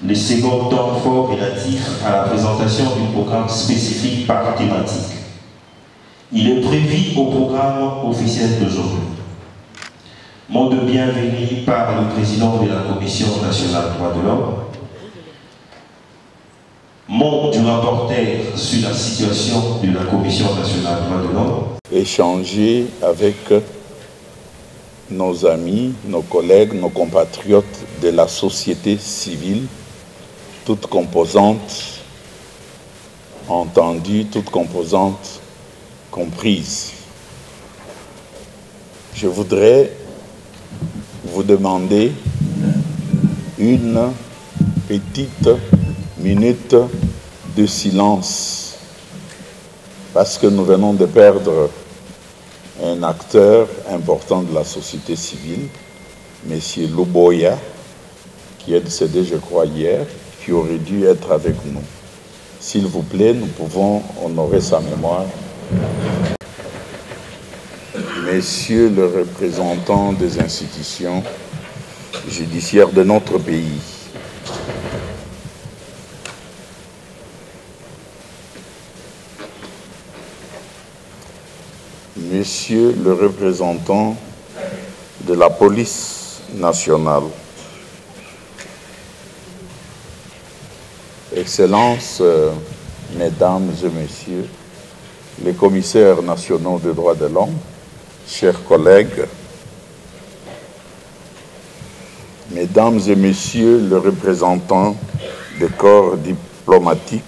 Le second temps fort relatif à la présentation du programme spécifique par thématique. Il est prévu au programme officiel d'aujourd'hui. Mot de bienvenue par le président de la Commission nationale des droits de l'homme. Mot du rapporteur sur la situation de la Commission nationale des droits de l'homme. Échanger avec nos amis, nos collègues, nos compatriotes de la société civile, toutes composantes entendues, toutes composantes comprises. Je voudrais vous demander une petite minute de silence parce que nous venons de perdre un acteur important de la société civile, M. Luboya, qui est décédé, je crois, hier, qui aurait dû être avec nous. S'il vous plaît, nous pouvons honorer sa mémoire. Messieurs le représentant des institutions judiciaires de notre pays, Monsieur le représentant de la police nationale, Excellences, Mesdames et Messieurs, les commissaires nationaux des droits de l'homme, chers collègues, Mesdames et Messieurs les représentants des corps diplomatiques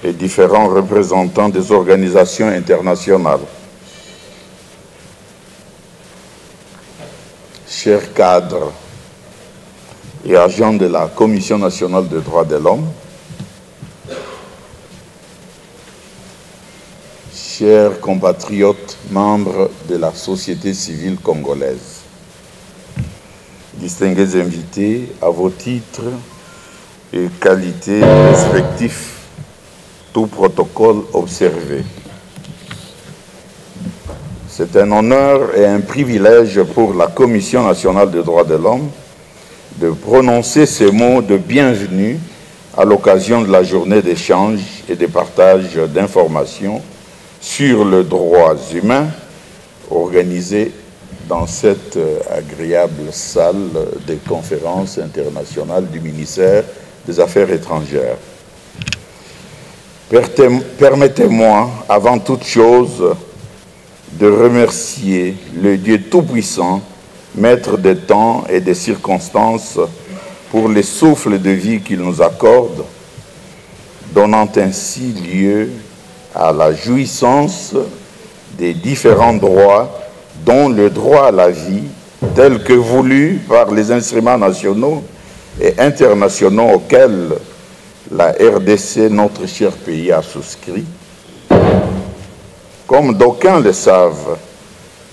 et différents représentants des organisations internationales, chers cadres et agents de la Commission nationale des droits de l'homme, chers compatriotes membres de la société civile congolaise, distingués invités à vos titres et qualités respectifs, tout protocole observé. C'est un honneur et un privilège pour la Commission nationale des droits de l'homme de prononcer ces mots de bienvenue à l'occasion de la journée d'échange et de partage d'informations sur les droits humains organisée dans cette agréable salle des conférences internationales du ministère des Affaires étrangères. Permettez-moi, avant toute chose, de remercier le Dieu Tout-Puissant, Maître des temps et des circonstances, pour les souffles de vie qu'il nous accorde, donnant ainsi lieu à la jouissance des différents droits, dont le droit à la vie, tel que voulu par les instruments nationaux et internationaux auxquels la RDC, notre cher pays, a souscrit. Comme d'aucuns le savent,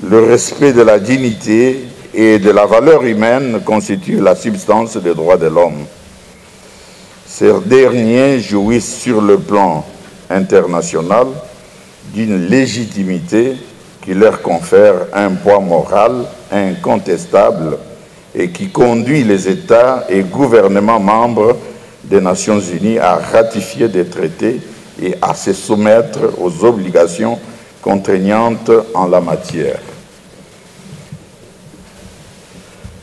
le respect de la dignité et de la valeur humaine constitue la substance des droits de l'homme. Ces derniers jouissent sur le plan international d'une légitimité qui leur confère un poids moral incontestable et qui conduit les États et gouvernements membres des Nations Unies à ratifier des traités et à se soumettre aux obligations contraignantes en la matière.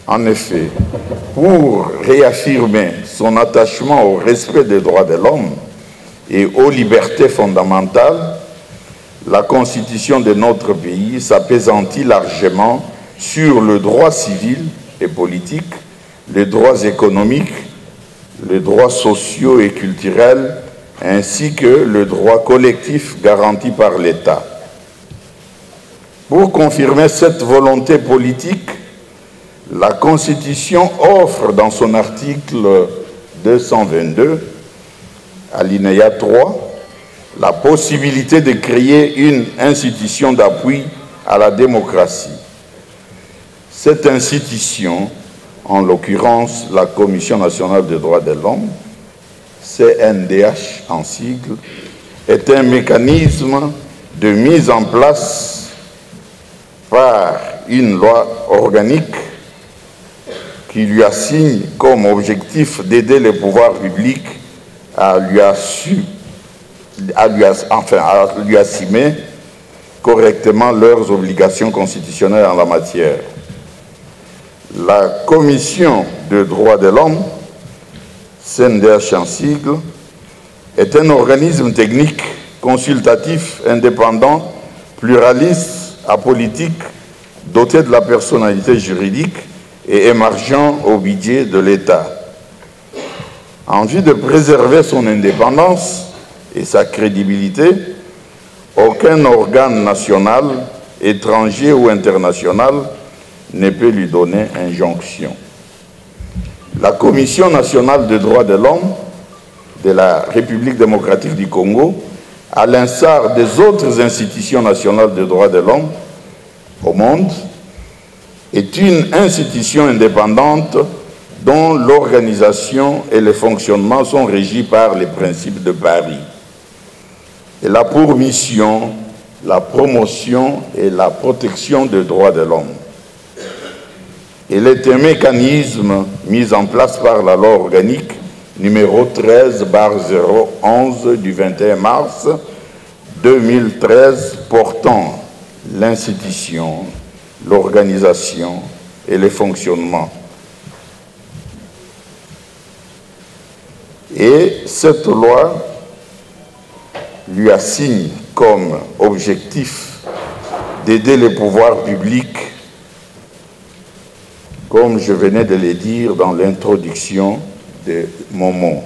En effet, pour réaffirmer son attachement au respect des droits de l'homme et aux libertés fondamentales, la Constitution de notre pays s'appesantit largement sur le droit civil et politique, les droits économiques, les droits sociaux et culturels, ainsi que le droit collectif garanti par l'État. Pour confirmer cette volonté politique, la Constitution offre dans son article 222, alinéa 3, la possibilité de créer une institution d'appui à la démocratie. Cette institution, en l'occurrence la Commission nationale des droits de l'homme, CNDH en sigle, est un mécanisme de mise en place par une loi organique qui lui assigne comme objectif d'aider les pouvoirs publics à lui assumer correctement leurs obligations constitutionnelles en la matière. La Commission des droits de l'homme, CNDH en sigle, est un organisme technique, consultatif, indépendant, pluraliste, apolitique, doté de la personnalité juridique et émergent au budget de l'État. En vue de préserver son indépendance et sa crédibilité, aucun organe national, étranger ou international ne peut lui donner injonction. La Commission nationale des droits de l'homme de la République démocratique du Congo, à l'instar des autres institutions nationales des droits de l'homme au monde, est une institution indépendante dont l'organisation et le fonctionnement sont régis par les principes de Paris. Elle a pour mission la promotion et la protection des droits de l'homme. Elle est un mécanisme mis en place par la loi organique numéro 13/011 du 21 mars 2013 portant l'institution, l'organisation et le fonctionnement. Et cette loi lui assigne comme objectif d'aider les pouvoirs publics, comme je venais de le dire dans l'introduction de mon mot,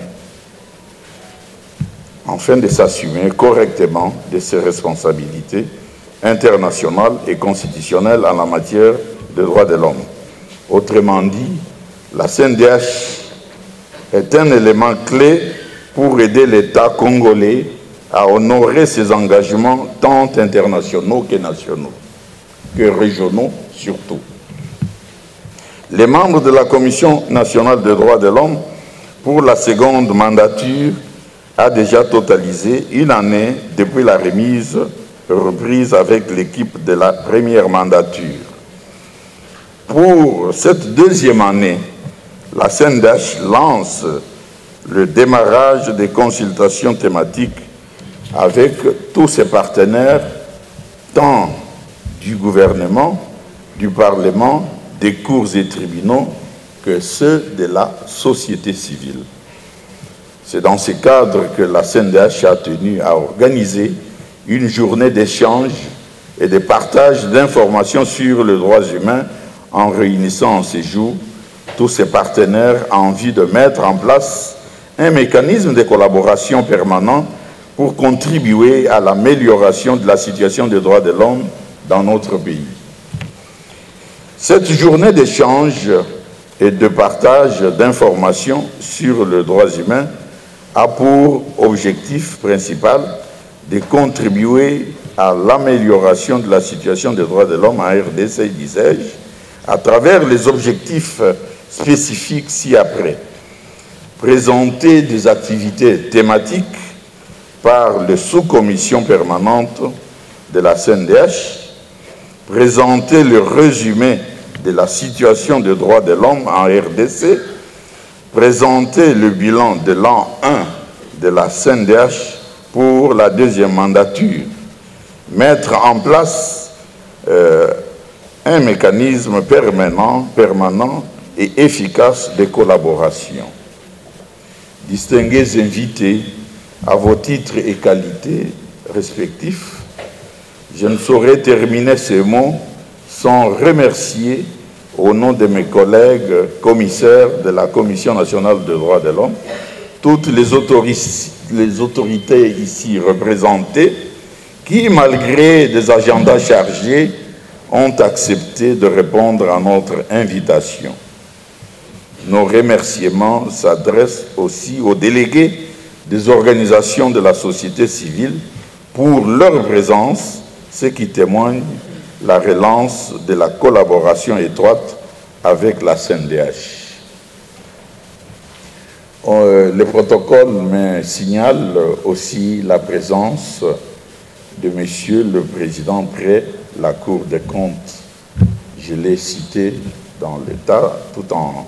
afin de s'assumer correctement de ses responsabilités internationales et constitutionnelles en la matière des droits de l'homme. Autrement dit, la CNDH est un élément clé pour aider l'État congolais à honorer ses engagements tant internationaux que nationaux, que régionaux surtout. Les membres de la Commission nationale des droits de l'homme pour la seconde mandature a déjà totalisé une année depuis la reprise avec l'équipe de la première mandature. Pour cette deuxième année, la CNDH lance le démarrage des consultations thématiques avec tous ses partenaires, tant du gouvernement, du Parlement, des cours et tribunaux, que ceux de la société civile. C'est dans ce cadre que la CNDH a tenu à organiser une journée d'échange et de partage d'informations sur les droits humains en réunissant en ces jours tous ses partenaires en vue de mettre en place un mécanisme de collaboration permanent pour contribuer à l'amélioration de la situation des droits de l'homme dans notre pays. Cette journée d'échange et de partage d'informations sur les droits humains a pour objectif principal de contribuer à l'amélioration de la situation des droits de l'homme en RDC, disais-je, à travers les objectifs spécifiques ci-après. Présenter des activités thématiques par les sous-commissions permanentes de la CNDH, présenter le résumé de la situation des droits de l'homme en RDC, présenter le bilan de l'an 1 de la CNDH pour la deuxième mandature, mettre en place un mécanisme permanent et efficace de collaboration. Distingués invités, à vos titres et qualités respectifs, je ne saurais terminer ces mots sans remercier, au nom de mes collègues commissaires de la Commission nationale des droits de l'homme, toutes les autorités ici représentées qui, malgré des agendas chargés, ont accepté de répondre à notre invitation. Nos remerciements s'adressent aussi aux délégués des organisations de la société civile pour leur présence, ce qui témoigne la relance de la collaboration étroite avec la CNDH. Le protocole me signale aussi la présence de Monsieur le Président près la Cour des comptes. Je l'ai cité dans l'État tout en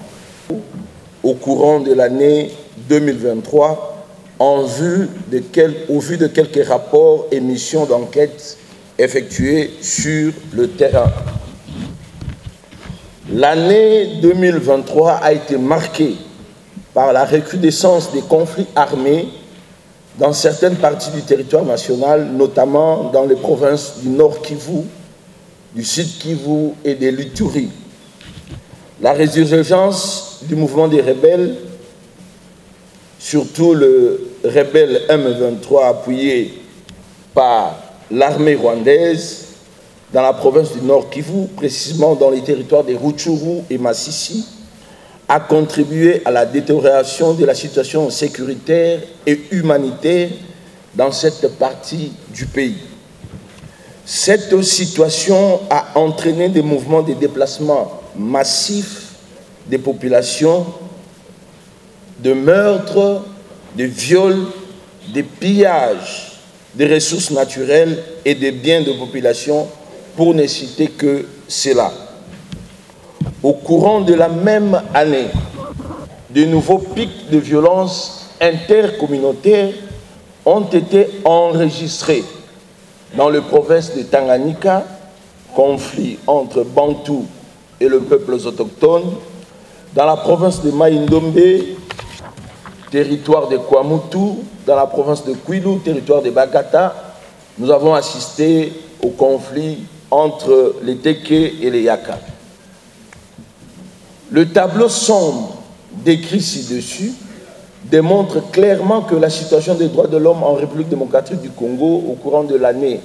au courant de l'année 2023 au vu de quelques rapports et missions d'enquête effectuées sur le terrain. L'année 2023 a été marquée par la recrudescence des conflits armés dans certaines parties du territoire national, notamment dans les provinces du Nord Kivu, du Sud Kivu et de l'Ituri. La résurgence du mouvement des rebelles, surtout le rebelle M23 appuyé par l'armée rwandaise dans la province du Nord Kivu, précisément dans les territoires de Rutshuru et Masisi, a contribué à la détérioration de la situation sécuritaire et humanitaire dans cette partie du pays. Cette situation a entraîné des mouvements de déplacement massifs des populations, de meurtres, de viols, de pillages des ressources naturelles et des biens de population, pour ne citer que cela. Au courant de la même année, de nouveaux pics de violence intercommunautaires ont été enregistrés dans le province de Tanganyika, conflit entre Bantou et le peuple autochtone, dans la province de Mai-Ndombe, territoire de Kwamutu, dans la province de Kwilu, territoire de Bagata. Nous avons assisté au conflit entre les Teke et les Yaka. Le tableau sombre décrit ci-dessus démontre clairement que la situation des droits de l'homme en République démocratique du Congo au courant de l'année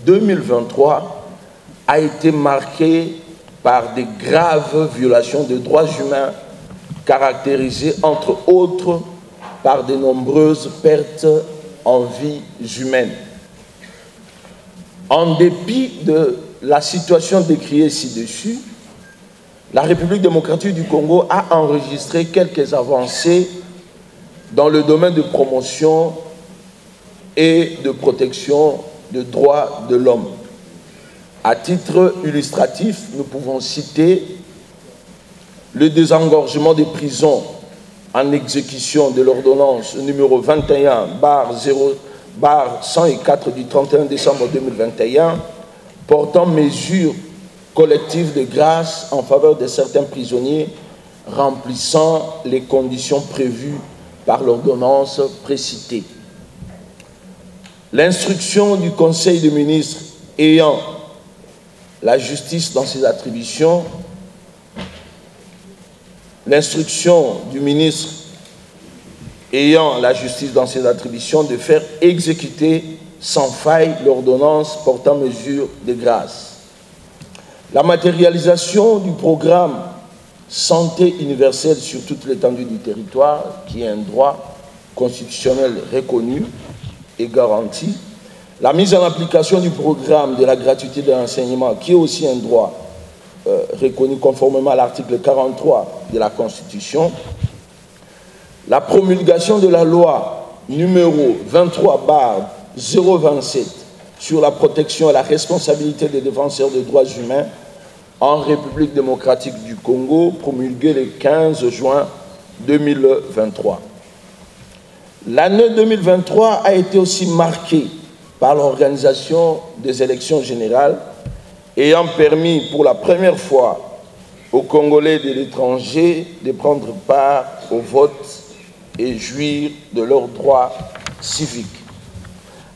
2023 a été marquée par de graves violations de droits humains caractérisées entre autres par de nombreuses pertes en vies humaines. En dépit de la situation décrite ci-dessus, la République démocratique du Congo a enregistré quelques avancées dans le domaine de promotion et de protection des droits de l'homme. À titre illustratif, nous pouvons citer le désengorgement des prisons en exécution de l'ordonnance numéro 21/104 du 31 décembre 2021 portant mesures collectives de grâce en faveur de certains prisonniers remplissant les conditions prévues par l'ordonnance précitée. L'instruction du Conseil des ministres ayant la justice dans ses attributions, l'instruction du ministre ayant la justice dans ses attributions de faire exécuter sans faille l'ordonnance portant mesures de grâce. La matérialisation du programme Santé universelle sur toute l'étendue du territoire, qui est un droit constitutionnel reconnu et garanti. La mise en application du programme de la gratuité de l'enseignement, qui est aussi un droit reconnu conformément à l'article 43 de la Constitution. La promulgation de la loi numéro 23/027 sur la protection et la responsabilité des défenseurs des droits humains en République démocratique du Congo, promulguée le 15 juin 2023. L'année 2023 a été aussi marquée par l'organisation des élections générales ayant permis pour la première fois aux Congolais de l'étranger de prendre part au vote et jouir de leurs droits civiques.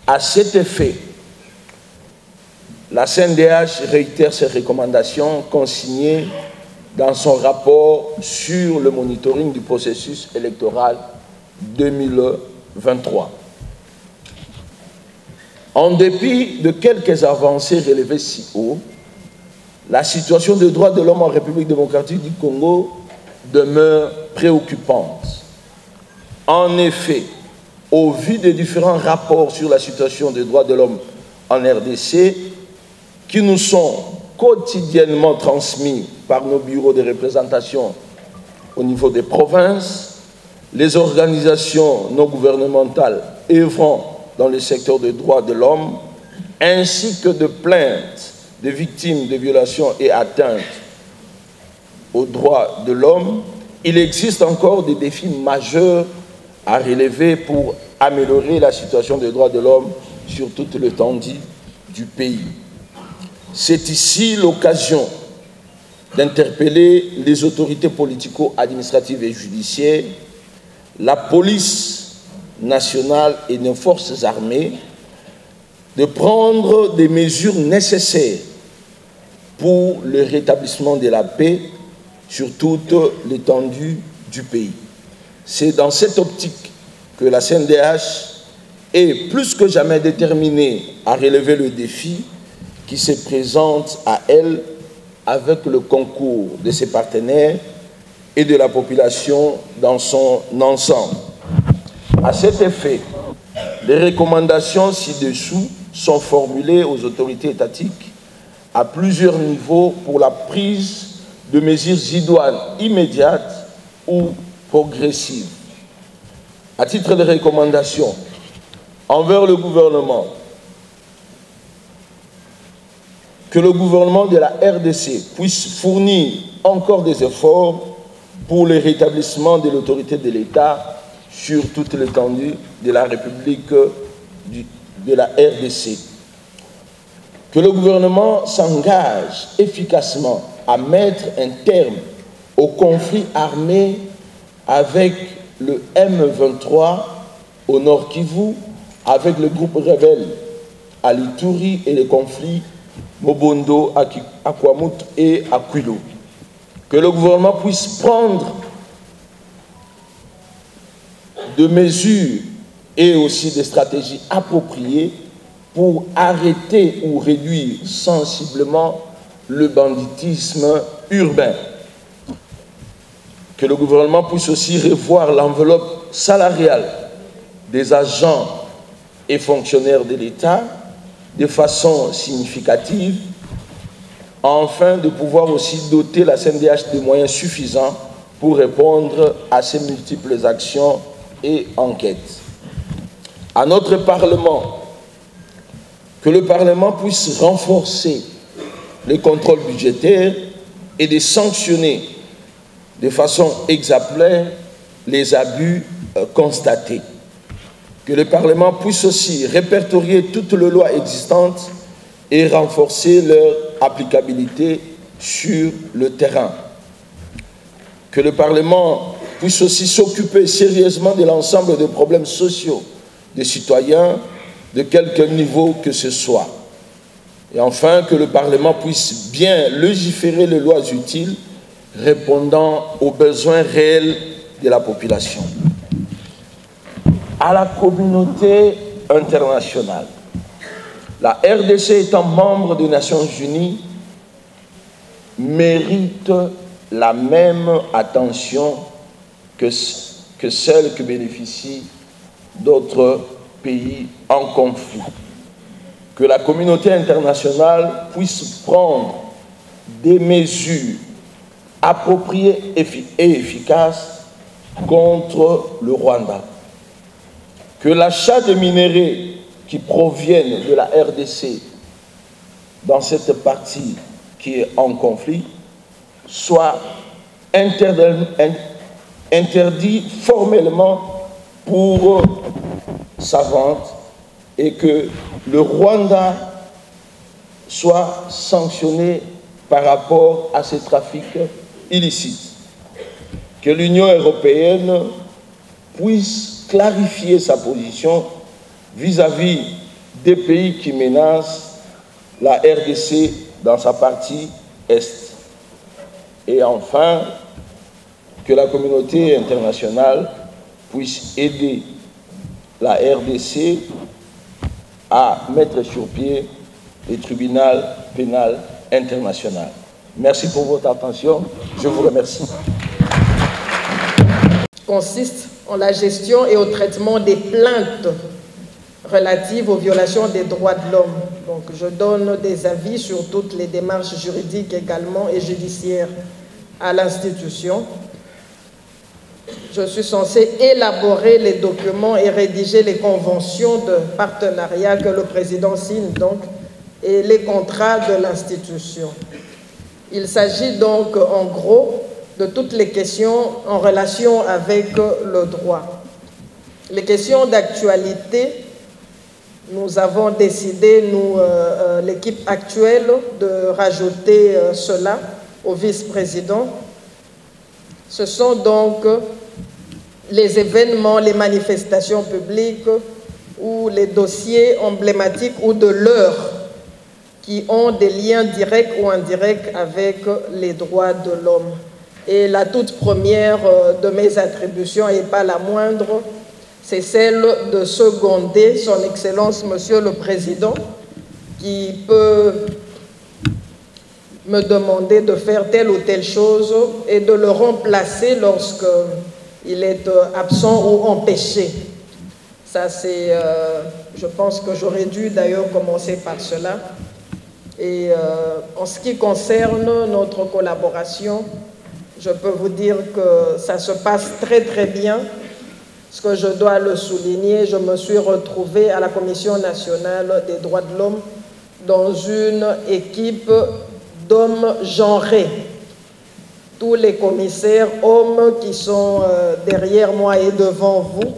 À cet effet, la CNDH réitère ses recommandations consignées dans son rapport sur le monitoring du processus électoral 2023. En dépit de quelques avancées relevées si haut, la situation des droits de l'homme en République démocratique du Congo demeure préoccupante. En effet, au vu des différents rapports sur la situation des droits de l'homme en RDC, qui nous sont quotidiennement transmis par nos bureaux de représentation au niveau des provinces, les organisations non gouvernementales œuvrant dans le secteur des droits de l'homme, ainsi que de plaintes de victimes de violations et atteintes aux droits de l'homme, il existe encore des défis majeurs à relever pour améliorer la situation des droits de l'homme sur toute l'étendue du pays. C'est ici l'occasion d'interpeller les autorités politico-administratives et judiciaires, la police nationale et nos forces armées, de prendre des mesures nécessaires pour le rétablissement de la paix sur toute l'étendue du pays. C'est dans cette optique que la CNDH est plus que jamais déterminée à relever le défi qui se présente à elle avec le concours de ses partenaires et de la population dans son ensemble. À cet effet, les recommandations ci-dessous sont formulées aux autorités étatiques à plusieurs niveaux pour la prise de mesures idoines immédiates ou progressives. À titre de recommandation, envers le gouvernement, que le gouvernement de la RDC puisse fournir encore des efforts pour le rétablissement de l'autorité de l'État sur toute l'étendue de la République de la RDC. Que le gouvernement s'engage efficacement à mettre un terme au conflit armé avec le M23 au Nord Kivu, avec le groupe rebelle à l'Ituri et les conflits Mobondo, Akwamut et Aquilo. Que le gouvernement puisse prendre de mesures et aussi des stratégies appropriées pour arrêter ou réduire sensiblement le banditisme urbain. Que le gouvernement puisse aussi revoir l'enveloppe salariale des agents et fonctionnaires de l'État de façon significative, afin de pouvoir aussi doter la CNDH de moyens suffisants pour répondre à ces multiples actions et enquêtes. À notre Parlement, que le Parlement puisse renforcer les contrôles budgétaires et de sanctionner de façon exemplaire les abus constatés. Que le Parlement puisse aussi répertorier toutes les lois existantes et renforcer leur applicabilité sur le terrain. Que le Parlement puisse aussi s'occuper sérieusement de l'ensemble des problèmes sociaux des citoyens, de quelque niveau que ce soit. Et enfin, que le Parlement puisse bien légiférer les lois utiles répondant aux besoins réels de la population. À la communauté internationale, la RDC étant membre des Nations Unies mérite la même attention que celle que bénéficient d'autres pays en conflit. Que la communauté internationale puisse prendre des mesures appropriées et efficaces contre le Rwanda. Que l'achat de minerais qui proviennent de la RDC dans cette partie qui est en conflit soit interdit formellement pour sa vente et que le Rwanda soit sanctionné par rapport à ces trafics illicites. Que l'Union européenne puisse clarifier sa position vis-à-vis des pays qui menacent la RDC dans sa partie Est. Et enfin, que la communauté internationale puisse aider la RDC à mettre sur pied le tribunal pénal international. Merci pour votre attention. Je vous remercie. Consiste en la gestion et au traitement des plaintes relatives aux violations des droits de l'homme. Donc, je donne des avis sur toutes les démarches juridiques également et judiciaires à l'institution. Je suis censée élaborer les documents et rédiger les conventions de partenariat que le président signe donc et les contrats de l'institution. Il s'agit donc en gros de toutes les questions en relation avec le droit. Les questions d'actualité, nous avons décidé, l'équipe actuelle, de rajouter cela au vice-président. Ce sont donc les événements, les manifestations publiques ou les dossiers emblématiques ou de l'heure qui ont des liens directs ou indirects avec les droits de l'homme. Et la toute première de mes attributions, et pas la moindre, c'est celle de seconder son Excellence, Monsieur le Président, qui peut me demander de faire telle ou telle chose et de le remplacer lorsqu'il est absent ou empêché. Ça, c'est, je pense que j'aurais dû d'ailleurs commencer par cela. Et en ce qui concerne notre collaboration, je peux vous dire que ça se passe très très bien. Ce que je dois le souligner, je me suis retrouvée à la Commission nationale des droits de l'homme dans une équipe d'hommes genrés. Tous les commissaires hommes qui sont derrière moi et devant vous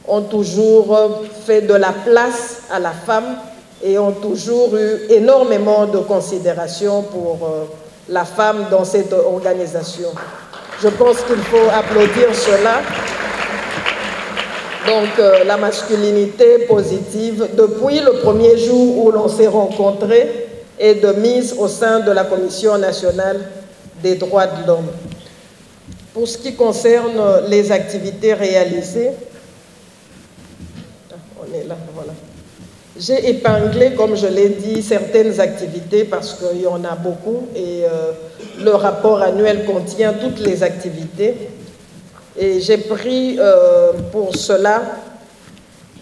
ont toujours fait de la place à la femme et ont toujours eu énormément de considération pour la femme dans cette organisation. Je pense qu'il faut applaudir cela. Donc, la masculinité positive, depuis le premier jour où l'on s'est rencontrés, est de mise au sein de la Commission nationale des droits de l'homme. Pour ce qui concerne les activités réalisées, on est là, voilà. J'ai épinglé, comme je l'ai dit, certaines activités parce qu'il y en a beaucoup et le rapport annuel contient toutes les activités. Et j'ai pris pour cela,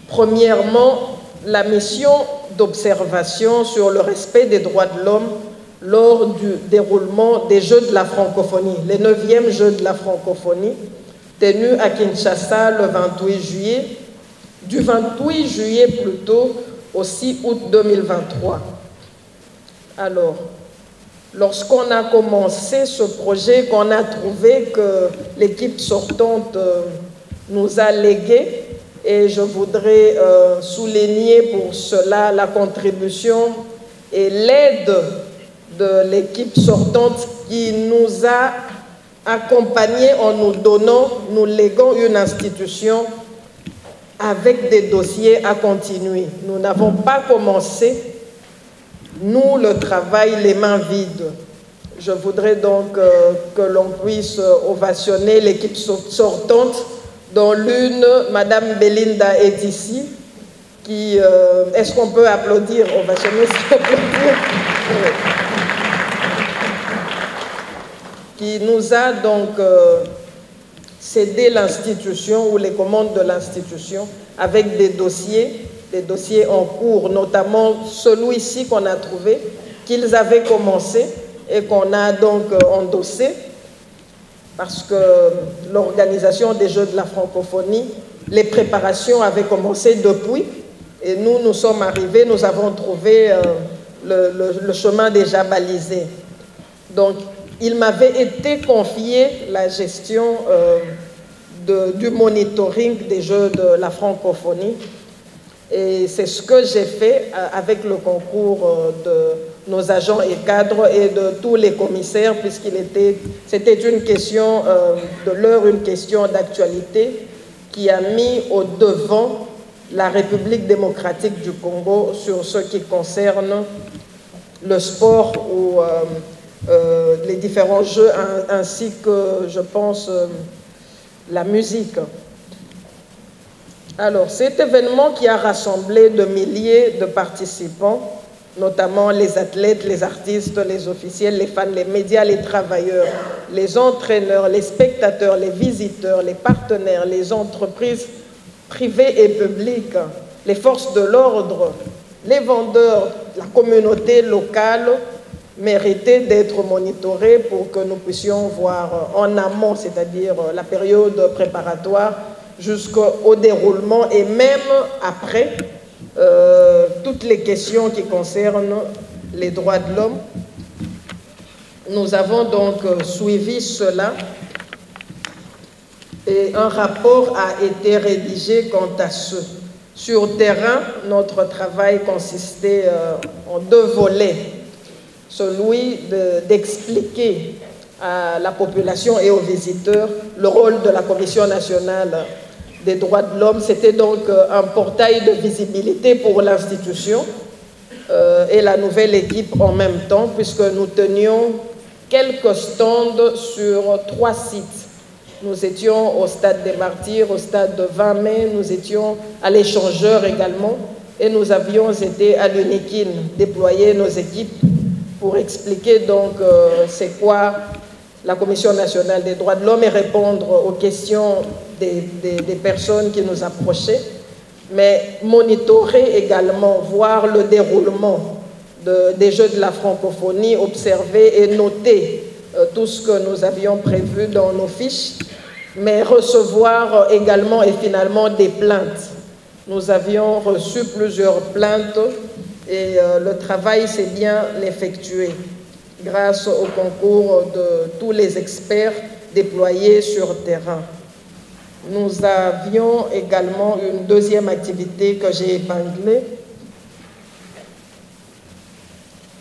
premièrement, la mission d'observation sur le respect des droits de l'homme lors du déroulement des Jeux de la francophonie, les 9e Jeux de la francophonie, tenus à Kinshasa le 28 juillet, du 28 juillet plutôt au 6 août 2023. Alors, lorsqu'on a commencé ce projet, qu'on a trouvé que l'équipe sortante nous a légué, et je voudrais souligner pour cela la contribution et l'aide de l'équipe sortante qui nous a accompagnés en nous donnant, nous léguant une institution avec des dossiers à continuer. Nous n'avons pas commencé, nous, le travail les mains vides. Je voudrais donc que l'on puisse ovationner l'équipe sortante, dont l'une, Madame Belinda, est ici, qui, est-ce qu'on peut applaudir, ovationner, qui nous a donc cédé l'institution ou les commandes de l'institution avec des dossiers en cours, notamment celui-ci qu'on a trouvé, qu'ils avaient commencé et qu'on a donc endossé, parce que l'organisation des Jeux de la francophonie, les préparations avaient commencé depuis, et nous sommes arrivés, nous avons trouvé le chemin déjà balisé. Donc, il m'avait été confié la gestion du monitoring des Jeux de la francophonie, et c'est ce que j'ai fait avec le concours de nos agents et cadres et de tous les commissaires, c'était une question de l'heure, une question d'actualité qui a mis au devant la République démocratique du Congo sur ce qui concerne le sport ou les différents jeux, ainsi que, je pense, la musique. Alors, cet événement qui a rassemblé de milliers de participants, notamment les athlètes, les artistes, les officiels, les fans, les médias, les travailleurs, les entraîneurs, les spectateurs, les visiteurs, les partenaires, les entreprises privées et publiques, les forces de l'ordre, les vendeurs, la communauté locale, méritait d'être monitorés pour que nous puissions voir en amont, c'est-à-dire la période préparatoire, jusqu'au déroulement et même après, toutes les questions qui concernent les droits de l'homme. Nous avons donc suivi cela et un rapport a été rédigé quant à ce. Sur terrain, notre travail consistait en 2 volets. Celui d'expliquer à la population et aux visiteurs le rôle de la Commission nationale des droits de l'homme. C'était donc un portail de visibilité pour l'institution et la nouvelle équipe en même temps, puisque nous tenions quelques stands sur 3 sites. Nous étions au Stade des Martyrs, au Stade de 20 mai, nous étions à l'Échangeur également, et nous avions été à l'Unikine, déployer nos équipes pour expliquer donc c'est quoi la Commission nationale des droits de l'homme et répondre aux questions des personnes qui nous approchaient, mais monitorer également, voir le déroulement des Jeux de la francophonie, observer et noter tout ce que nous avions prévu dans nos fiches, mais recevoir également et finalement des plaintes. Nous avions reçu plusieurs plaintes et le travail s'est bien effectué grâce au concours de tous les experts déployés sur terrain. Nous avions également une 2e activité que j'ai épinglée.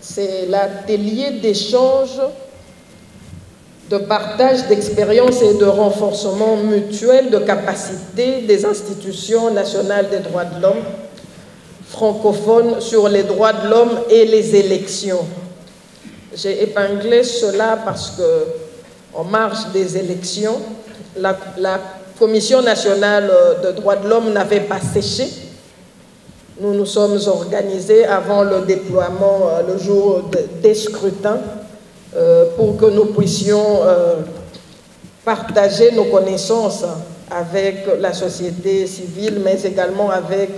C'est l'atelier d'échange, de partage d'expériences et de renforcement mutuel de capacité des institutions nationales des droits de l'homme francophones sur les droits de l'homme et les élections. J'ai épinglé cela parce que, en marge des élections, la Commission nationale des droits de l'homme n'avait pas séché. Nous nous sommes organisés avant le déploiement, le jour des scrutins, pour que nous puissions partager nos connaissances avec la société civile, mais également avec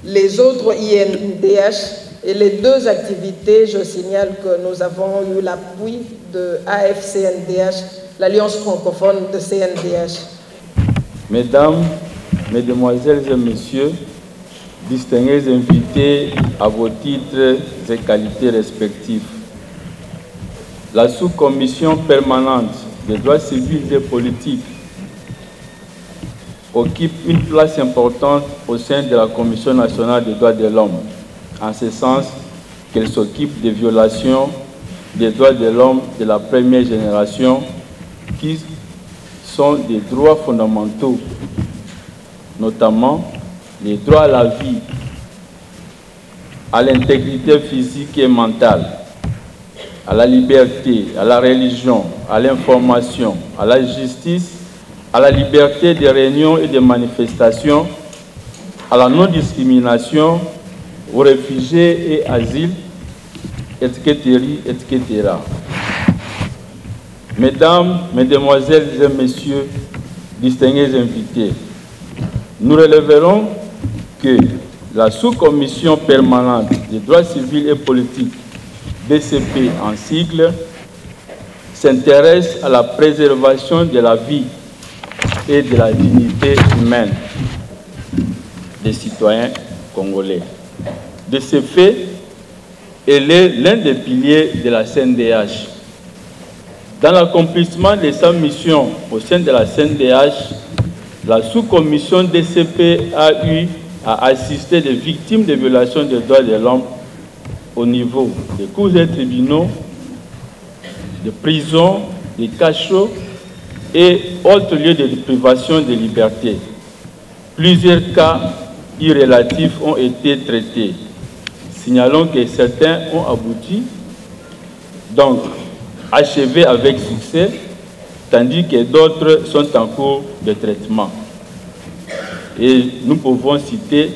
les autres INDH. Et les 2 activités, je signale que nous avons eu l'appui de AFCNDH, l'Alliance francophone de CNDH. Mesdames, Mesdemoiselles et Messieurs, distingués invités à vos titres et qualités respectifs, la sous-commission permanente des droits civils et politiques occupe une place importante au sein de la Commission nationale des droits de l'homme, en ce sens qu'elle s'occupe des violations des droits de l'homme de la première génération qui sont des droits fondamentaux, notamment les droits à la vie, à l'intégrité physique et mentale, à la liberté, à la religion, à l'information, à la justice, à la liberté de réunion et de manifestation, à la non-discrimination, aux réfugiés et asile, etc., etc. Mesdames, Mesdemoiselles et Messieurs, distingués invités, nous relèverons que la sous-commission permanente des droits civils et politiques, DCP en sigle, s'intéresse à la préservation de la vie et de la dignité humaine des citoyens congolais. De ce fait, elle est l'un des piliers de la CNDH. Dans l'accomplissement de sa mission au sein de la CNDH, la sous-commission DCP a eu à assister des victimes de violations des droits de l'homme au niveau des cours et tribunaux, de prisons, des cachots et autres lieux de privation de liberté. Plusieurs cas irrélatifs ont été traités. Signalons que certains ont abouti, donc achevés avec succès, tandis que d'autres sont en cours de traitement. Et nous pouvons citer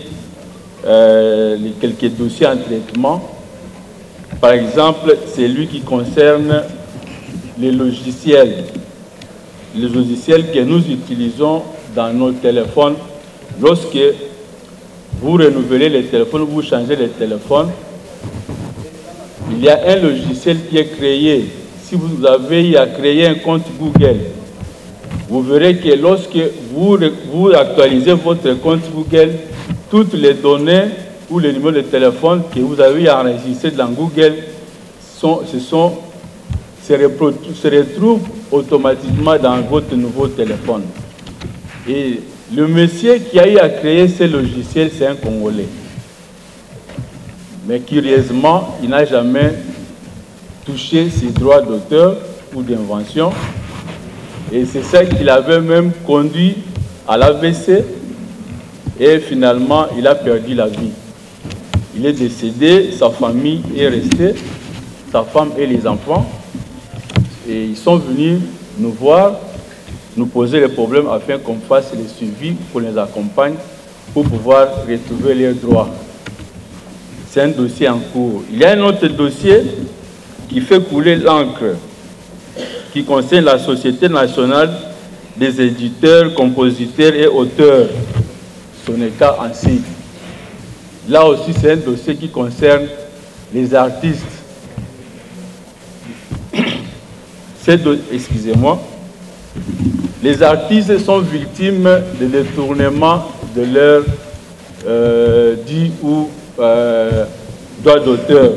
quelques dossiers en traitement. Par exemple, celui qui concerne les logiciels que nous utilisons dans nos téléphones. Lorsque vous renouvelez les téléphones, vous changez les téléphones, il y a un logiciel qui est créé. Si vous avez eu à créer un compte Google, vous verrez que lorsque vous actualisez votre compte Google, toutes les données ou les numéros de téléphone que vous avez enregistrés dans Google, se retrouve automatiquement dans votre nouveau téléphone. Et le monsieur qui a eu à créer ce logiciel, c'est un Congolais. Mais curieusement, il n'a jamais touché ses droits d'auteur ou d'invention. Et c'est ça qui l'avait même conduit à l'AVC. Et finalement, il a perdu la vie. Il est décédé, sa famille est restée, sa femme et les enfants. Et ils sont venus nous voir, nous poser les problèmes afin qu'on fasse le suivi, qu'on les accompagne pour pouvoir retrouver leurs droits. C'est un dossier en cours. Il y a un autre dossier qui fait couler l'encre, qui concerne la Société nationale des éditeurs, compositeurs et auteurs, SONECA en sigle. Là aussi, c'est un dossier qui concerne les artistes. Excusez-moi. Les artistes sont victimes de détournement de leur dit ou droit d'auteur.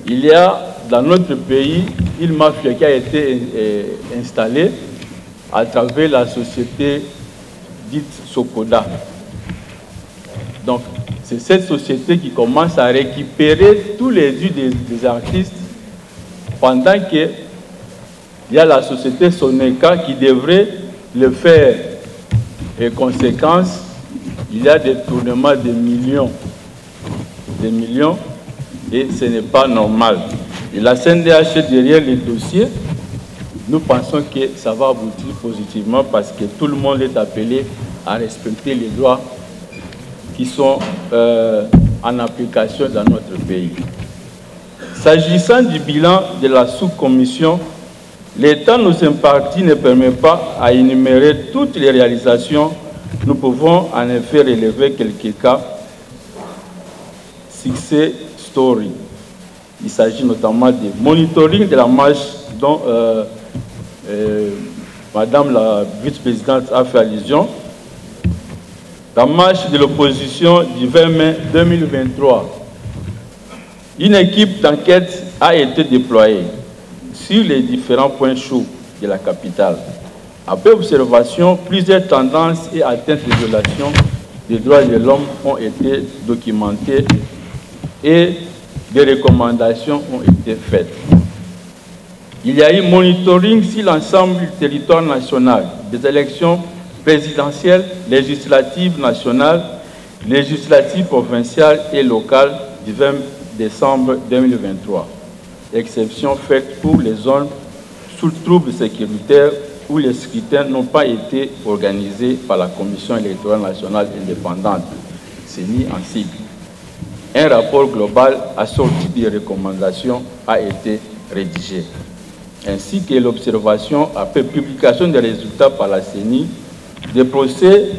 Il y a dans notre pays une mafia qui a été installée à travers la société dite Sokoda. Donc, c'est cette société qui commence à récupérer tous les dûs des artistes pendant qu'il y a la société Soneka qui devrait le faire. Et conséquence, il y a des tournements de millions. Des millions, et ce n'est pas normal. Et la CNDH est derrière les dossiers. Nous pensons que ça va aboutir positivement parce que tout le monde est appelé à respecter les droits qui sont en application dans notre pays. S'agissant du bilan de la sous-commission, l'État nous imparti ne permet pas à énumérer toutes les réalisations. Nous pouvons en effet relever quelques cas. Success story. Il s'agit notamment du monitoring de la marche dont Madame la vice-présidente a fait allusion. La marche de l'opposition du 20 mai 2023. Une équipe d'enquête a été déployée sur les différents points chauds de la capitale. Après observation, plusieurs tendances et atteintes de violation des droits de l'homme ont été documentées et des recommandations ont été faites. Il y a eu monitoring sur l'ensemble du territoire national des élections présidentielles, législatives nationales, législatives provinciales et locales du 20 décembre 2023. Exception faite pour les zones sous troubles sécuritaires où les scrutins n'ont pas été organisés par la Commission électorale nationale indépendante, CENI en sigle. Un rapport global assorti des recommandations a été rédigé, ainsi que l'observation après publication des résultats par la CENI des procès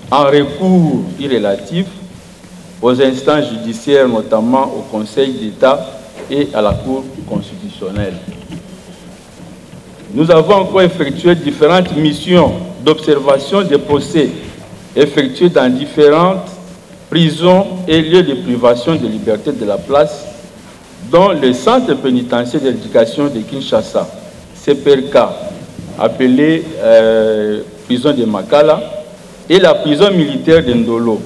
en recours irrélatifs aux instances judiciaires, notamment au Conseil d'État et à la Cour constitutionnelle. Nous avons encore effectué différentes missions d'observation des procès effectués dans différentes prisons et lieux de privation de liberté de la place, dont le centre pénitentiaire d'éducation de Kinshasa, CPRK, appelé prison de Makala, et la prison militaire de Ndolo.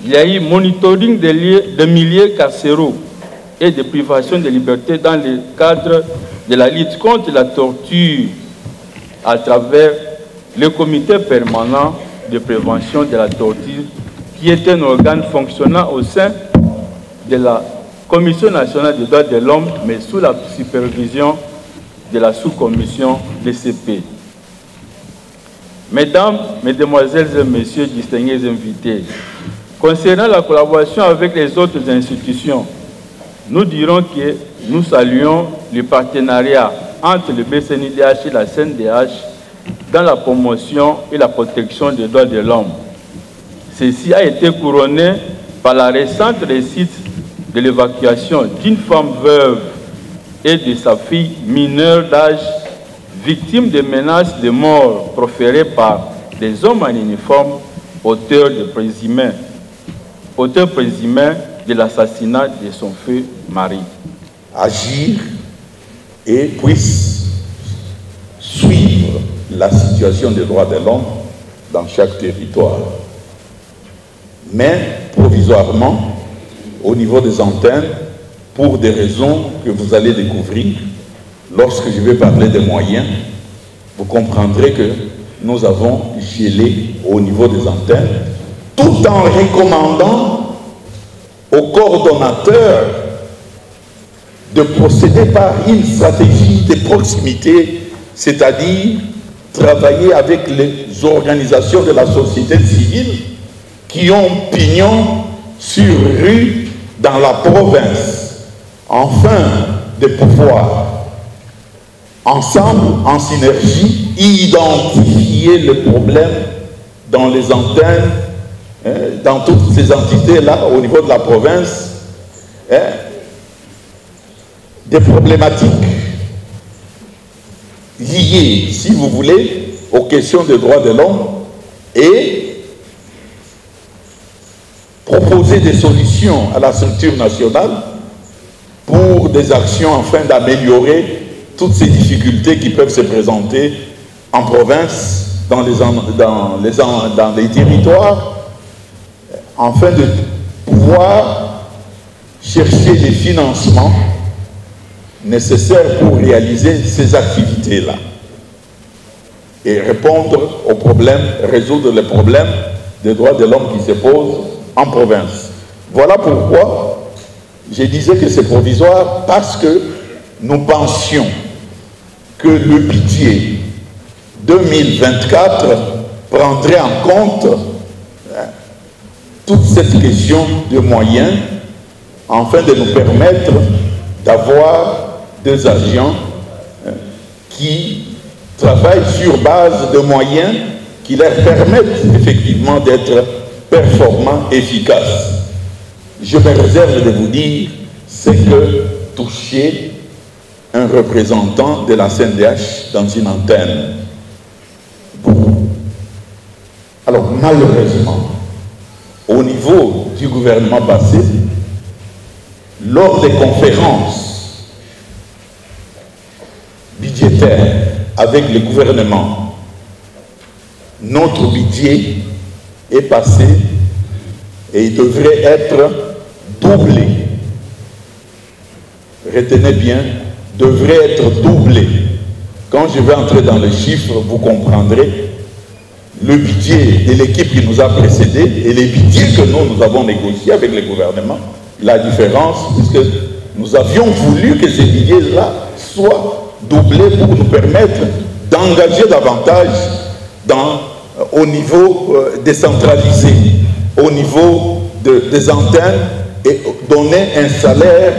Il y a eu monitoring de milliers carcéraux et de privation de liberté dans le cadre de la lutte contre la torture à travers le comité permanent de prévention de la torture, qui est un organe fonctionnant au sein de la Commission nationale des droits de l'homme, mais sous la supervision de la sous-commission DCP. Mesdames, Mesdemoiselles et Messieurs, distingués invités, concernant la collaboration avec les autres institutions, nous dirons que nous saluons le partenariat entre le BCNUDH et la CNDH dans la promotion et la protection des droits de l'homme. Ceci a été couronné par la récente réussite de l'évacuation d'une femme veuve et de sa fille mineure d'âge, victime de menaces de mort proférées par des hommes en uniforme, auteurs présumés de l'assassinat de son feu mari. Agir et puisse suivre la situation des droits de l'homme dans chaque territoire. Mais provisoirement, au niveau des antennes, pour des raisons que vous allez découvrir, lorsque je vais parler des moyens, vous comprendrez que nous avons gelé au niveau des antennes, tout en recommandant aux coordonnateurs de procéder par une stratégie de proximité, c'est-à-dire travailler avec les organisations de la société civile qui ont pignon sur rue dans la province, afin de pouvoir, ensemble, en synergie, identifier le problème dans les antennes, dans toutes ces entités-là, au niveau de la province, des problématiques liées, si vous voulez, aux questions des droits de l'homme et proposer des solutions à la structure nationale pour des actions afin d'améliorer toutes ces difficultés qui peuvent se présenter en province, dans les territoires, afin de pouvoir chercher les financements nécessaires pour réaliser ces activités-là et répondre aux problèmes, résoudre les problèmes des droits de l'homme qui se posent en province. Voilà pourquoi je disais que c'est provisoire, parce que nous pensions que le budget 2024 prendrait en compte toute cette question de moyens afin de nous permettre d'avoir des agents qui travaillent sur base de moyens qui leur permettent effectivement d'être performants, efficaces. Je me réserve de vous dire, c'est que toucher un représentant de la CNDH dans une antenne. Alors malheureusement, au niveau du gouvernement passé, lors des conférences budgétaires avec le gouvernement, notre budget est passé et il devrait être doublé. Retenez bien, devrait être doublé. Quand je vais entrer dans les chiffres, vous comprendrez le budget de l'équipe qui nous a précédés et les budgets que nous avons négociés avec le gouvernement. La différence, puisque nous avions voulu que ces budgets-là soient doublés pour nous permettre d'engager davantage au niveau décentralisé, au niveau des antennes, et donner un salaire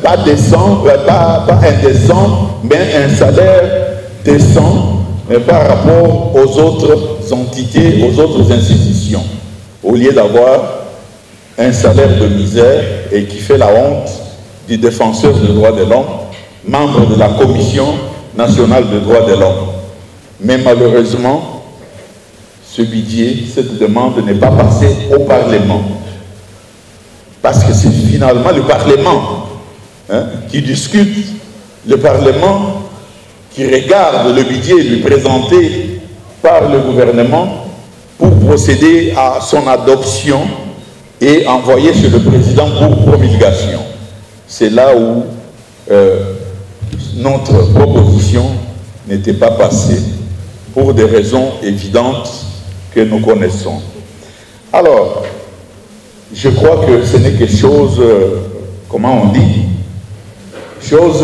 pas décent, pas indécent, mais un salaire décent par rapport aux autres entités, aux autres institutions, au lieu d'avoir un salaire de misère et qui fait la honte du défenseur des droits de l'homme, membre de la Commission nationale des droits de l'homme. Mais malheureusement, ce budget, cette demande n'est pas passée au Parlement. Parce que c'est finalement le Parlement qui discute, le Parlement qui regarde le budget lui présenté par le gouvernement pour procéder à son adoption et envoyer chez le président pour promulgation. C'est là où notre proposition n'était pas passée pour des raisons évidentes que nous connaissons. Alors, je crois que ce n'est que chose, comment on dit, chose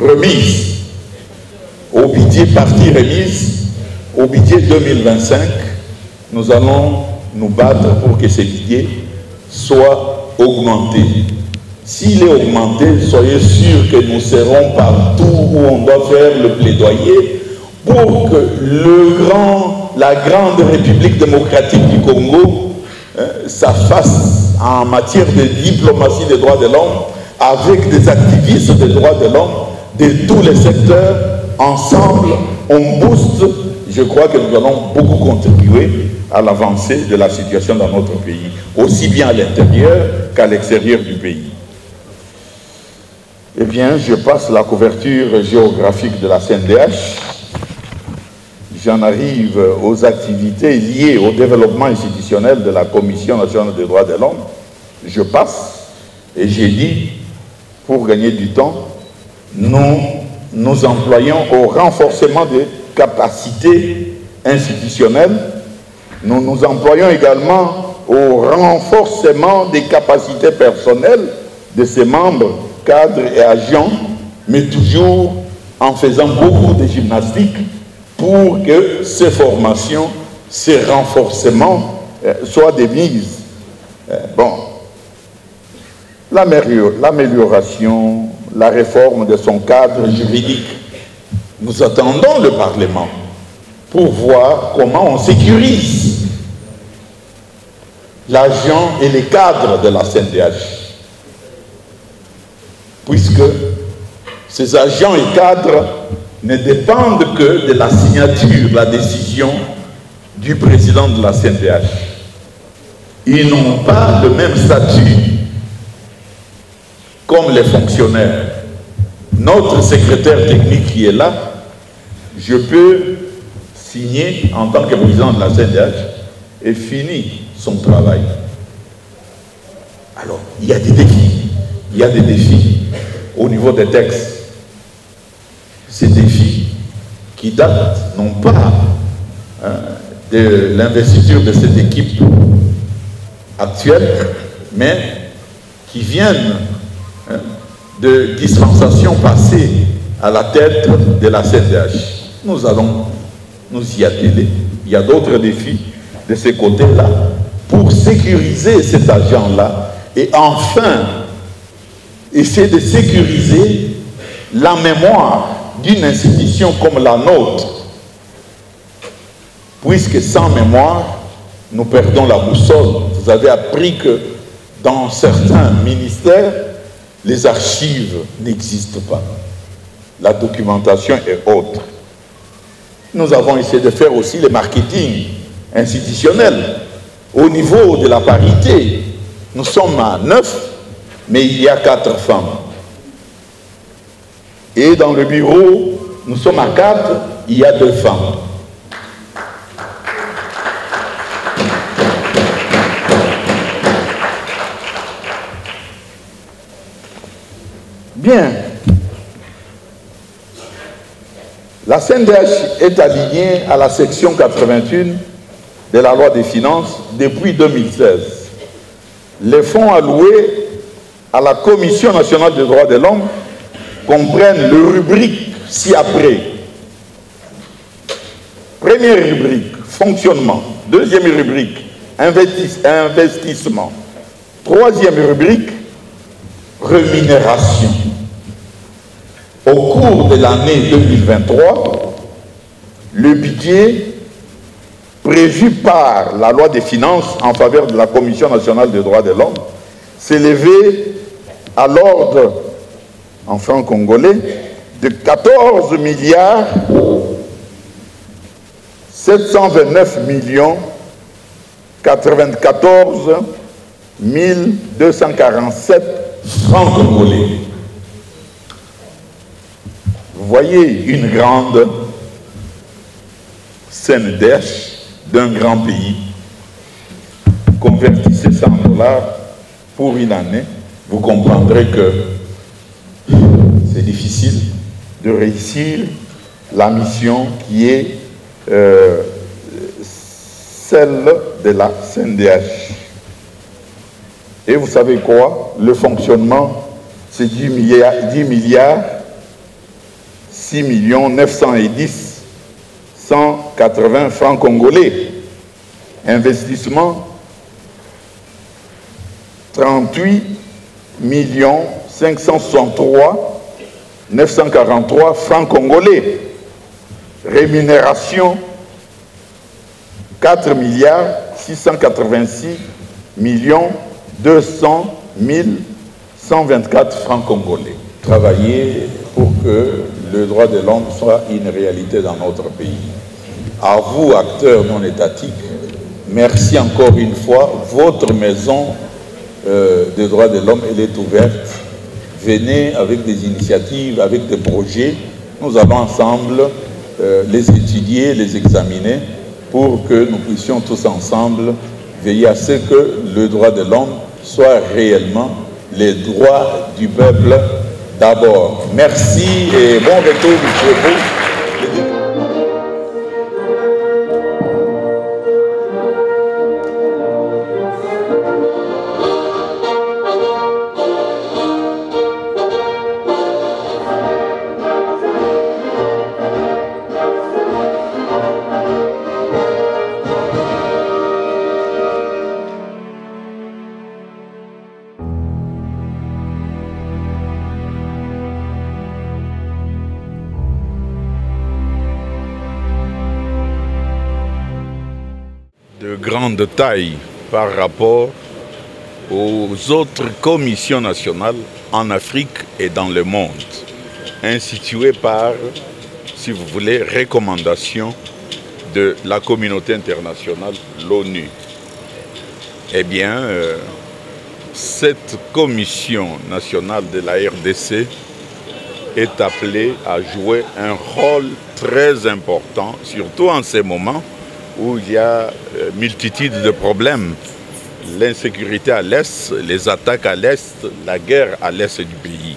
remise au budget, partie remise au budget 2025. Nous allons nous battre pour que ce budget soit augmenté. S'il est augmenté, soyez sûrs que nous serons partout où on doit faire le plaidoyer pour que la grande République démocratique du Congo ça fasse en matière de diplomatie des droits de l'homme avec des activistes des droits de l'homme de tous les secteurs. Ensemble, on booste. Je crois que nous allons beaucoup contribuer à l'avancée de la situation dans notre pays, aussi bien à l'intérieur qu'à l'extérieur du pays. Eh bien, je passe la couverture géographique de la CNDH. J'en arrive aux activités liées au développement institutionnel de la Commission nationale des droits de l'homme. Je passe et j'ai dit, pour gagner du temps, nous nous employons au renforcement des capacités institutionnelles. Nous nous employons également au renforcement des capacités personnelles de ses membres, cadres et agents, mais toujours en faisant beaucoup de gymnastique pour que ces formations, ces renforcements soient de mise. Bon, l'amélioration, la réforme de son cadre juridique. Nous attendons le Parlement pour voir comment on sécurise l'agent et les cadres de la CNDH. Puisque ces agents et cadres ne dépendent que de la signature, la décision du président de la CNDH. Ils n'ont pas le même statut comme les fonctionnaires. Notre secrétaire technique qui est là, je peux signer en tant que président de la CNDH et finir son travail. Alors, il y a des défis. Il y a des défis au niveau des textes. Ces défis qui datent non pas de l'investiture de cette équipe actuelle, mais qui viennent de dispensations passées à la tête de la CNDH. Nous allons nous y atteler. Il y a d'autres défis de ces côtés-là pour sécuriser cet agent-là et enfin essayer de sécuriser la mémoire d'une institution comme la nôtre, puisque sans mémoire, nous perdons la boussole. Vous avez appris que dans certains ministères, les archives n'existent pas. La documentation est autre. Nous avons essayé de faire aussi le marketing institutionnel. Au niveau de la parité, nous sommes à 9, mais il y a 4 femmes. Et dans le bureau, nous sommes à 4, il y a 2 femmes. Bien. La CNDH est alignée à la section 81 de la loi des finances depuis 2016. Les fonds alloués à la Commission nationale des droits de l'homme comprennent les rubriques ci-après. Première rubrique, fonctionnement. Deuxième rubrique, investissement. Troisième rubrique, rémunération. Au cours de l'année 2023, le budget prévu par la loi des finances en faveur de la Commission nationale des droits de l'homme s'élevait à l'ordre en francs congolais de 14 milliards 729 millions 94 247 francs congolais. Vous voyez une grande CNDH d'un grand pays. Convertissez ça en dollars pour une année, vous comprendrez que c'est difficile de réussir la mission qui est celle de la CNDH. Et vous savez quoi? Le fonctionnement, c'est 10 milliards 6 910 180 francs congolais. Investissement 38 563 943 francs congolais. Rémunération 4 686 200 124 francs congolais. Travailler pour que le droit de l'homme soit une réalité dans notre pays. À vous, acteurs non étatiques, merci encore une fois. Votre maison des droits de l'homme, elle est ouverte. venez avec des initiatives, avec des projets. Nous allons ensemble les étudier, les examiner pour que nous puissions tous ensemble veiller à ce que le droit de l'homme soit réellement les droits du peuple d'abord. Merci et bon retour, M. Beau. De grande taille par rapport aux autres commissions nationales en Afrique et dans le monde, instituées par, si vous voulez, recommandation de la communauté internationale, l'ONU. Eh bien, cette commission nationale de la RDC est appelée à jouer un rôle très important, surtout en ces moments où il y a multitude de problèmes. L'insécurité à l'Est, les attaques à l'Est, la guerre à l'Est du pays.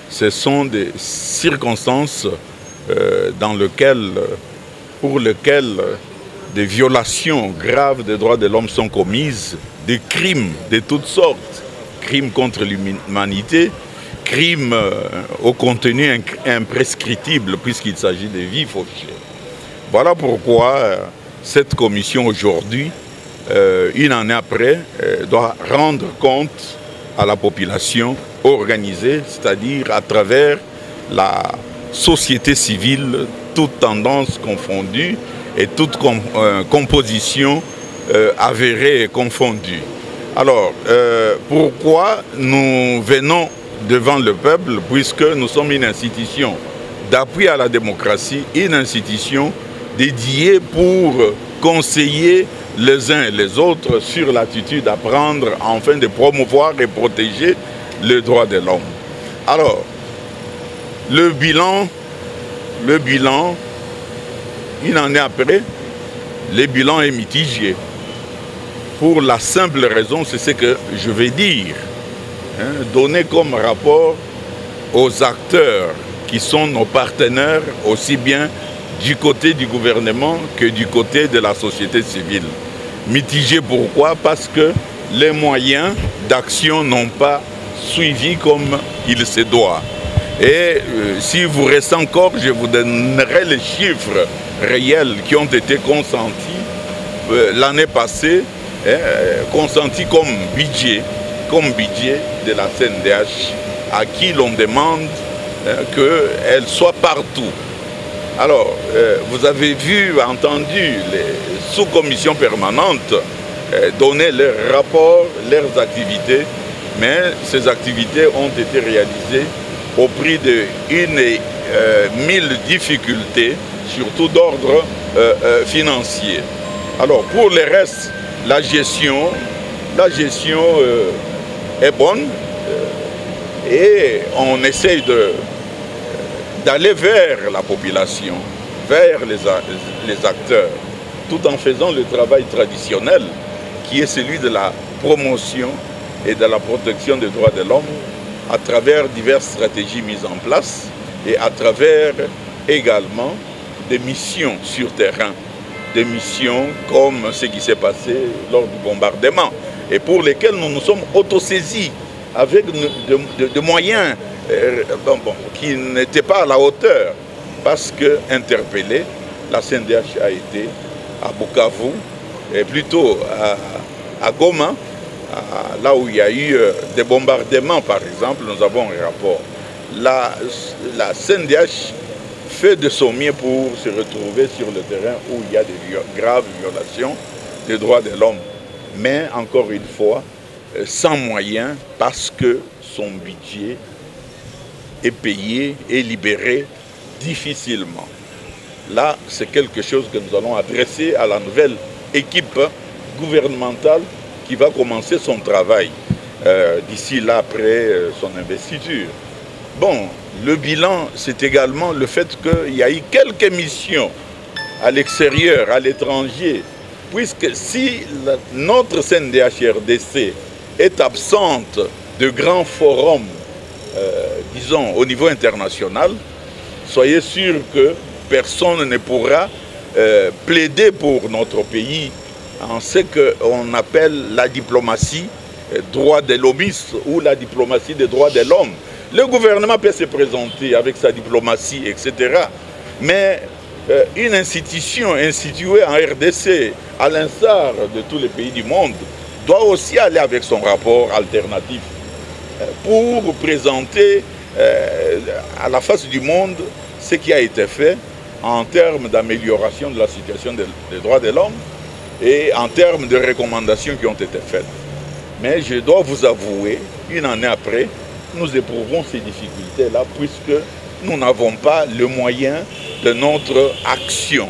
Ce sont des circonstances pour lesquelles des violations graves des droits de l'homme sont commises, des crimes de toutes sortes, crimes contre l'humanité, crimes au contenu imprescriptible puisqu'il s'agit de vies fauchées. Voilà pourquoi cette commission aujourd'hui, une année après, doit rendre compte à la population organisée, c'est-à-dire à travers la société civile, toutes tendances confondues et toute composition avérée et confondue. Alors, pourquoi nous venons devant le peuple, puisque nous sommes une institution d'appui à la démocratie, une institution dédiée pour conseiller les uns et les autres sur l'attitude à prendre afin de promouvoir et protéger les droits de l'homme. Alors, le bilan, une année après, le bilan est mitigé. Pour la simple raison, c'est ce que je vais dire, donner comme rapport aux acteurs qui sont nos partenaires, aussi bien du côté du gouvernement que du côté de la société civile. Mitigé pourquoi? Parce que les moyens d'action n'ont pas suivi comme il se doit. Et si vous restez encore, je vous donnerai les chiffres réels qui ont été consentis l'année passée, consentis comme budget de la CNDH, à qui l'on demande qu'elle soit partout. Alors, vous avez vu, entendu les sous-commissions permanentes donner leurs rapports, leurs activités, mais ces activités ont été réalisées au prix de 1000 difficultés, surtout d'ordre financier. Alors, pour le reste, la gestion est bonne et on essaye d'aller vers la population, vers les acteurs, tout en faisant le travail traditionnel qui est celui de la promotion et de la protection des droits de l'homme à travers diverses stratégies mises en place et à travers également des missions sur terrain, des missions comme ce qui s'est passé lors du bombardement et pour lesquelles nous nous sommes autosaisis avec de moyens qui n'étaient pas à la hauteur parce que interpellé, la CNDH a été à Bukavu et plutôt à Goma, là où il y a eu des bombardements par exemple, nous avons un rapport. La CNDH fait de son mieux pour se retrouver sur le terrain où il y a de graves violations des droits de l'homme. Mais encore une fois, sans moyens parce que son budget est payé et libéré difficilement. Là, c'est quelque chose que nous allons adresser à la nouvelle équipe gouvernementale qui va commencer son travail d'ici là, après son investiture. Bon, le bilan, c'est également le fait qu'il y a eu quelques missions à l'extérieur, à l'étranger, puisque si notre CNDH-RDC est absente de grands forums, disons, au niveau international, soyez sûr que personne ne pourra plaider pour notre pays en ce qu'on appelle la diplomatie droit de l'homiste ou la diplomatie des droits de l'homme. Le gouvernement peut se présenter avec sa diplomatie, etc. Mais une institution instituée en RDC, à l'instar de tous les pays du monde, doit aussi aller avec son rapport alternatif pour présenter à la face du monde ce qui a été fait en termes d'amélioration de la situation des droits de l'homme et en termes de recommandations qui ont été faites. Mais je dois vous avouer, une année après, nous éprouvons ces difficultés-là puisque nous n'avons pas le moyen de notre action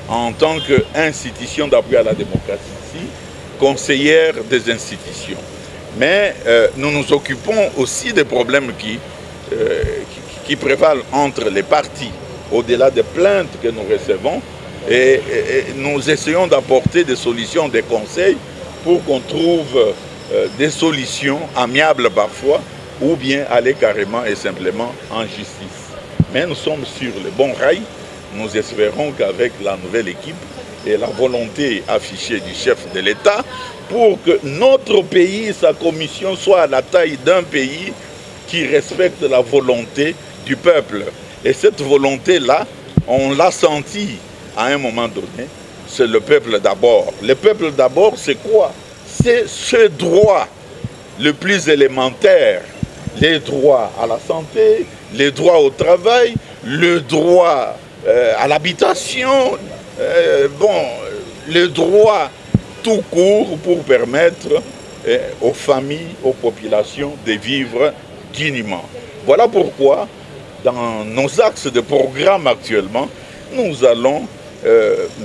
en tant qu'institution d'appui à la démocratie, conseillère des institutions. Mais nous nous occupons aussi des problèmes qui prévalent entre les partis, au-delà des plaintes que nous recevons, et nous essayons d'apporter des solutions, des conseils pour qu'on trouve des solutions amiables parfois, ou bien aller carrément et simplement en justice. Mais nous sommes sur le bon rail. Nous espérons qu'avec la nouvelle équipe et la volonté affichée du chef de l'État, pour que notre pays, sa commission, soit à la taille d'un pays qui respecte la volonté du peuple. Et cette volonté-là, on l'a senti à un moment donné, c'est le peuple d'abord. Le peuple d'abord, c'est quoi? C'est ce droit le plus élémentaire, les droits à la santé, les droits au travail, le droit à l'habitation, le droit tout court pour permettre aux familles, aux populations de vivre dignement. Voilà pourquoi, dans nos axes de programme actuellement, nous allons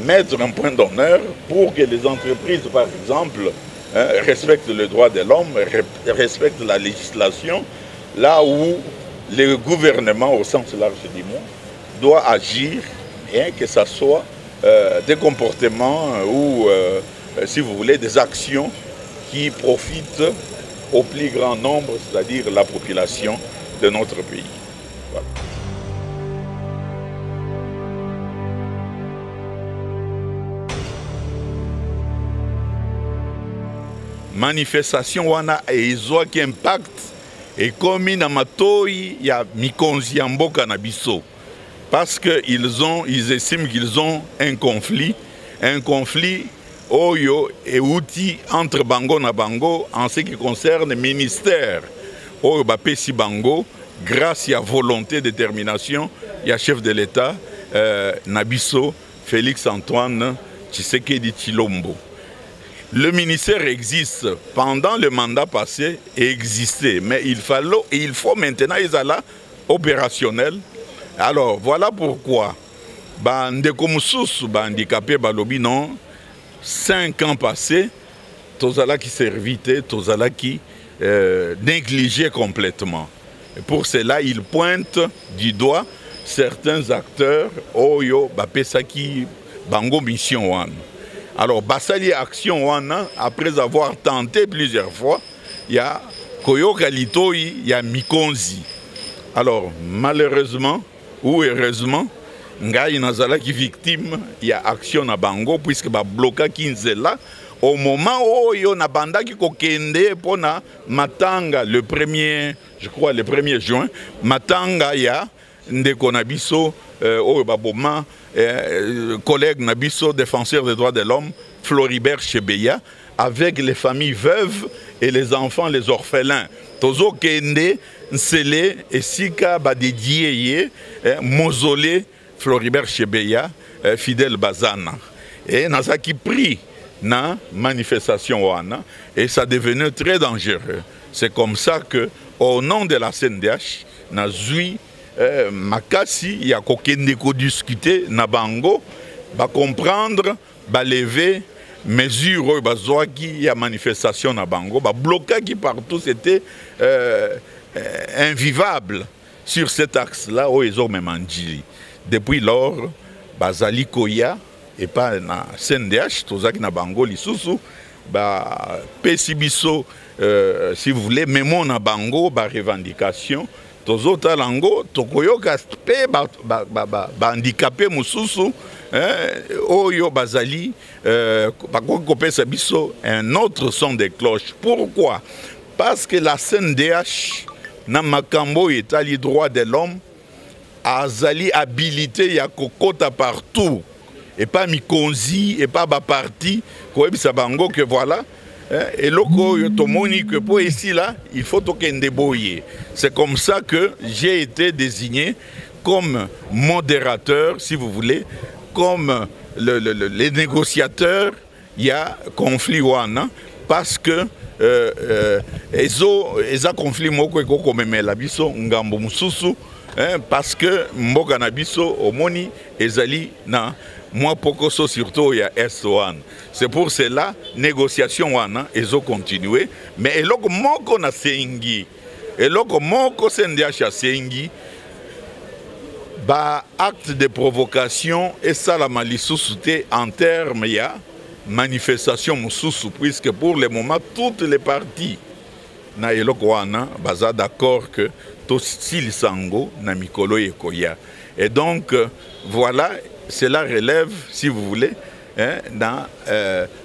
mettre un point d'honneur pour que les entreprises, par exemple, respectent le droit de l'homme, respectent la législation, là où le gouvernement, au sens large du mot, doit agir, bien que ce soit des comportements ou, si vous voulez, des actions qui profitent au plus grand nombre, c'est-à-dire la population de notre pays. Voilà. Manifestation wana ezwaki impact ekomi na matoi ya mikonzi ya mboka na biso parce que ils estiment qu'ils ont un conflit oyo euti entre bango na bango en ce qui concerne le ministère oyo bapesi bango grâce à volonté détermination ya chef de l'État na biso Félix Antoine Tshisekedi Tshilombo. Le ministère existe pendant le mandat passé et existait, mais il faut maintenant ils soient opérationnels. Alors voilà pourquoi ndeko mususu handicapé balobi non 5 ans passés tozala qui servite tozala qui négligé complètement. Et pour cela il pointe du doigt certains acteurs oyo bapesaki bango mission wana. Alors, Basali Action Wana, après avoir tenté plusieurs fois, il y a Koyoka Litoi, il y a Mikonzi. Alors, malheureusement ou heureusement, Ngai Nazala qui victime, il y a Action à Bango, puisque ba bloqué Kinzela, au moment où il y a une bande qui kokende pour Matanga, le 1er, je crois, le 1er juin, Matanga, il y a Ndeko Nabiso, Baboma, collègue Nabiso, défenseur des droits de l'homme, Floribert Chebeya, avec les familles veuves et les enfants, les orphelins. Tozo Kende, Nsele, et Sika, dédié, mausolée, Floribert Chebeya, Fidel Bazana. Et Nazaki pris na manifestation wana, et ça devenait très dangereux. C'est comme ça que, au nom de la CNDH, Nazui, makasi ya kokende ko discuter na bango ba comprendre ba lever mesures bazwaki ya manifestation na bango ba bloquer qui partout c'était invivable sur cet axe-là, où ils ont même Andjili. Depuis lors, Bazali Koya, et pas na CNDH, Tozaki na Bango Lisusu, Pesibiso, si vous voulez, même on a Bango, revendication, Tozo Talango, Tokoyo Gaspe, handicapé Mususu, Oyo Bazali, un autre son de cloche. Pourquoi? Parce que la CNDH, na makambo etali droit de l'homme, azali habilité ya kokota partout. Et pas Mikonzi, et pas Baparti, Bango que voilà. Et loko yotomoni que pour ici là, il faut token débrouiller. C'est comme ça que j'ai été désigné comme modérateur, si vous voulez, comme les négociateurs. Il y a conflit wana parce que ils ont conflit moko eko memela biso ngambo mususu parce que mboka na biso omoni ezali na moi pokoso surtout il y a S1. C'est pour cela négociation wana ils ont continué mais eloko moko na sengi eloko moko CNDH sengi ba acte de provocation et ça la malisusu en termes ya manifestation mususu puisque pour le moment toutes les parties na eloko wana baza d'accord que tosili sango na mikolo ekoya et donc voilà cela relève si vous voulez dans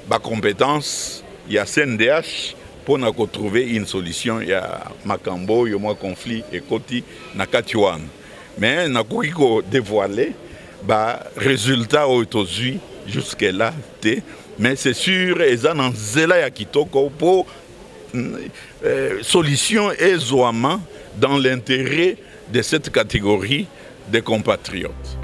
ma compétence il y a CNDH pour na trouver une solution il y a makambo yo moi conflit et koti na katiwan mais na ko dévoiler ba résultat autozui jusque là té mais c'est sûr eza na nzela ya kitoko pour solution et zoama dans l'intérêt de cette catégorie de compatriotes.